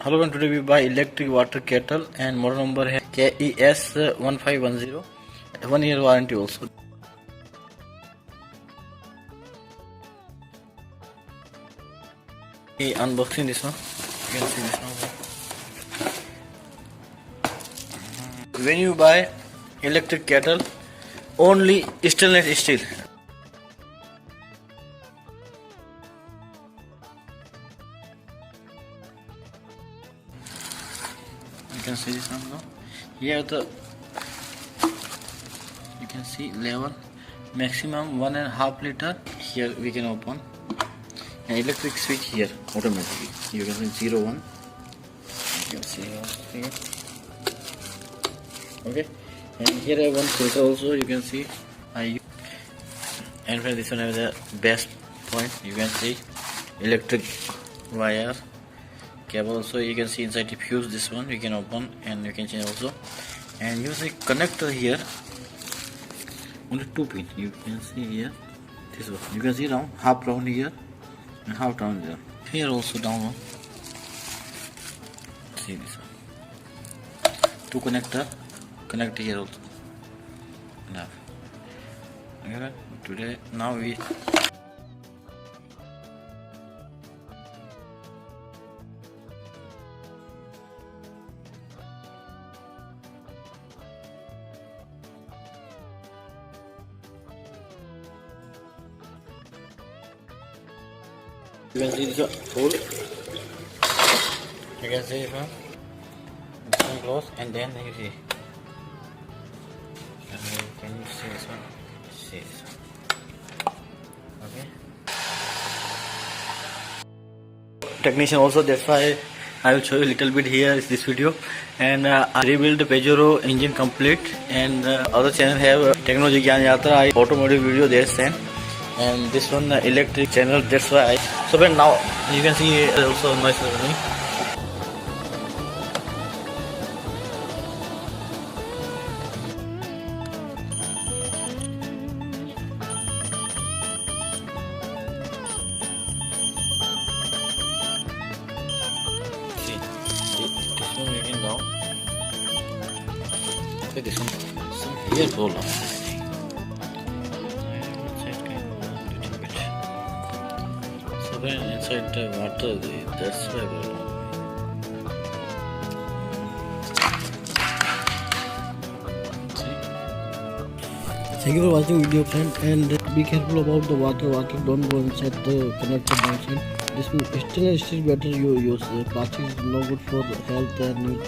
Hello and today we buy electric water kettle and model number है KES 1510, 1 year warranty also. Unboxing this one, you can see this one. When you buy electric kettle, only stainless steel. You can see this one now. Here you can see level maximum 1.5 liter. Here we can open an electric switch here automatically. You can see 0 1. You can see here. Okay, and here I have one filter also. You can see and this one has the best point. You can see electric wire cable also. You can see inside the fuse. This one you can open and you can change also. And use a connector here. Only 2 pin. You can see here. This one. You can see round, half round here and half round there. Here also down one. See this one. 2 connector. Connect here also. Enough. Okay. Today now we. You can see this hole. You can see this one. This one close, and then you see. Can you see this one? See this one. Okay. Technician also. That's why I will show you a little bit here is this video. And I rebuilt the Pajero engine complete. And other channel have technology Gyan Yatra. I automotive video there send. And this one electric channel, that's why so when now you can see also noise running. See this one we can down. Okay, this one some here roll on. Inside the water, that's why we Thank you for watching video friend, and be careful about the water. Don't go inside the connector junction. This stainless steel better you use. Plastic is no good for the health and